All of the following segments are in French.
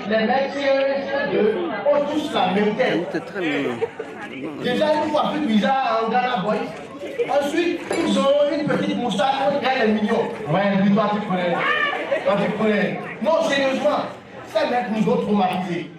les mecs ont tous la même tête. Déjà, ils font un peu bizarre en Ghana Boys. Ensuite, ils ont une petite moustache, on gagne les millions. Ouais, lui, toi, tu connais. Non, sérieusement, ces mecs nous ont traumatisés.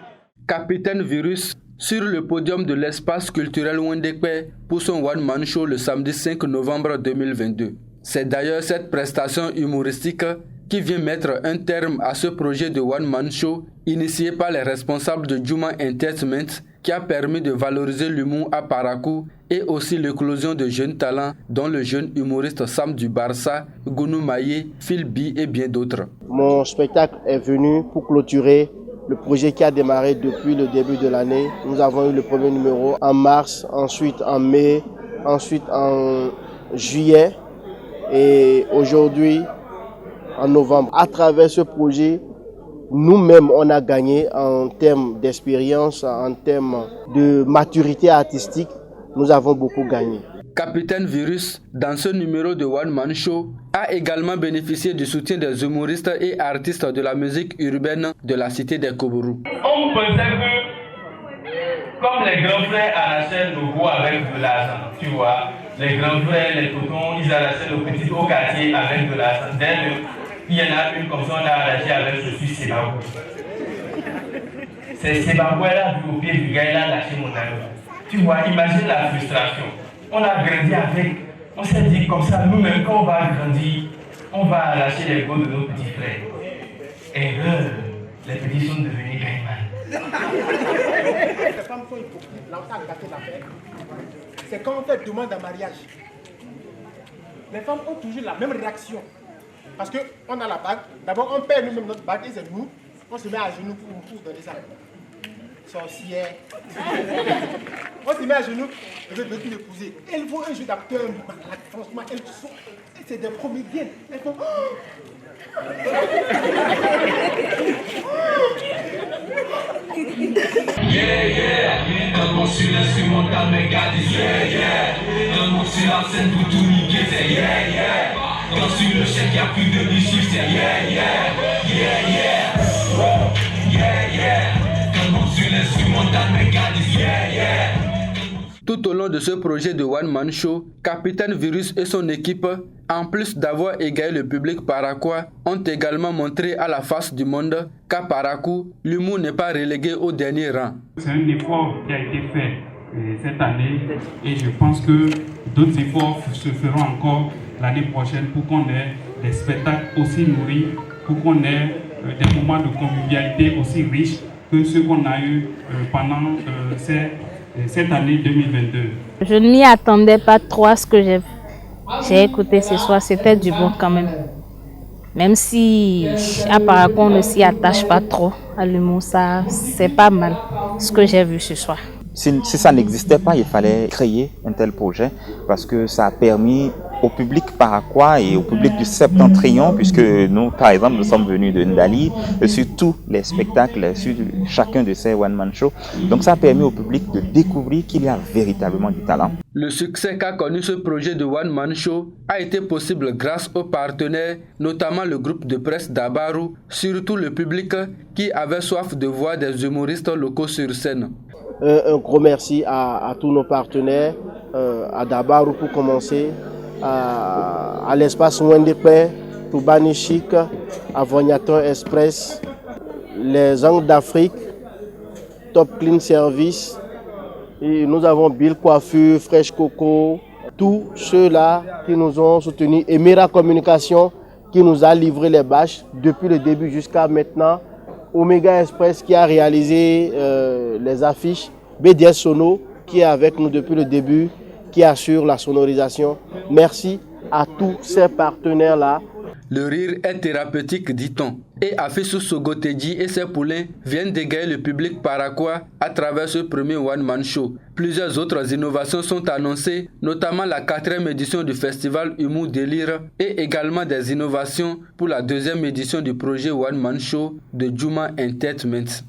Capitaine Virus, sur le podium de l'espace culturel Wendekpe pour son One Man Show le samedi 5 novembre 2022. C'est d'ailleurs cette prestation humoristique qui vient mettre un terme à ce projet de One Man Show initié par les responsables de Juma Entertainment qui a permis de valoriser l'humour à Parakou et aussi l'éclosion de jeunes talents dont le jeune humoriste Sam du Barça, Gounou Maye, Phil B et bien d'autres. Mon spectacle est venu pour clôturer le projet qui a démarré depuis le début de l'année. Nous avons eu le premier numéro en mars, ensuite en mai, ensuite en juillet et aujourd'hui en novembre. À travers ce projet, nous-mêmes, on a gagné en termes d'expérience, en termes de maturité artistique. Nous avons beaucoup gagné. Capitaine Virus, dans ce numéro de One Man Show, a également bénéficié du soutien des humoristes et artistes de la musique urbaine de la cité des Kobourou. On pensait que, comme les grands frères arrachaient nos goûts avec de l'argent, tu vois, les grands frères, les tontons, ils arrachaient nos petits au quartier avec de l'argent. Il y en a une comme ça, on a arraché avec je suis Sébabou. C'est Sébabou, elle a vu au pied du gars, il a lâché mon ami. Tu vois, imagine la frustration. On a grandi avec, on s'est dit comme ça, nous-mêmes, quand on va grandir, on va lâcher les goûts de nos petits frères. Erreur, les petits sont devenus gagnants. Les femmes sont hypocrites, là on a gâté l'affaire. C'est quand on fait demande en mariage. Les femmes ont toujours la même réaction. Parce qu'on a la bague, d'abord on perd nous-mêmes notre bague et c'est nous, on se met à genoux pour donner ça. Sorcière. On se met à genoux, je veux t'épouser. Elles font un jeu d'acteur malade, franchement, elles sont. C'est des comédiennes. Elles font. Yeah, yeah, un mot sur l'instrumental, mes gars disent yeah, yeah. Un mot sur la scène pour tout niquer, c'est yeah, yeah. Quand sur le chèque, y'a plus de bichus, c'est yeah, yeah. Yeah, yeah. Yeah, yeah. Un mot sur l'instrumental, mes gars disent yeah, yeah. Tout au long de ce projet de One Man Show, Capitaine Virus et son équipe, en plus d'avoir égayé le public paraquois, ont également montré à la face du monde qu'à Parakou, l'humour n'est pas relégué au dernier rang. C'est un effort qui a été fait cette année et je pense que d'autres efforts se feront encore l'année prochaine pour qu'on ait des spectacles aussi nourris, pour qu'on ait des moments de convivialité aussi riches que ceux qu'on a eu pendant cette année 2022. Je ne m'y attendais pas trop à ce que j'ai écouté ce soir, c'était du bon quand même. Même si à Parakou on ne s'y attache pas trop à l'humour, ça c'est pas mal ce que j'ai vu ce soir. Si ça n'existait pas, il fallait créer un tel projet parce que ça a permis au public paraquois et au public du Septentrion, puisque nous, par exemple, nous sommes venus de Ndali, sur tous les spectacles, sur chacun de ces one-man shows. Donc ça a permis au public de découvrir qu'il y a véritablement du talent. Le succès qu'a connu ce projet de One Man Show a été possible grâce aux partenaires, notamment le groupe de presse d'Abarou, surtout le public qui avait soif de voir des humoristes locaux sur scène. Un gros merci à tous nos partenaires, à Dabarou pour commencer, à l'espace Wendekpe, pour Bani Chic, à Vognaton Express, les Angles d'Afrique, Top Clean Service, et nous avons Bill Coiffure, Fresh Coco, tous ceux-là qui nous ont soutenus, et Mera Communication qui nous a livré les bâches depuis le début jusqu'à maintenant. Omega Express qui a réalisé les affiches, BDS Sono qui est avec nous depuis le début, qui assure la sonorisation. Merci à tous ces partenaires-là. Le rire est thérapeutique, dit-on. Et Afissou Sogotedji et ses poulains viennent d'égayer le public paraquois à travers ce premier One Man Show. Plusieurs autres innovations sont annoncées, notamment la 4e édition du festival Humour Délire et également des innovations pour la 2e édition du projet One Man Show de Juma Entertainment.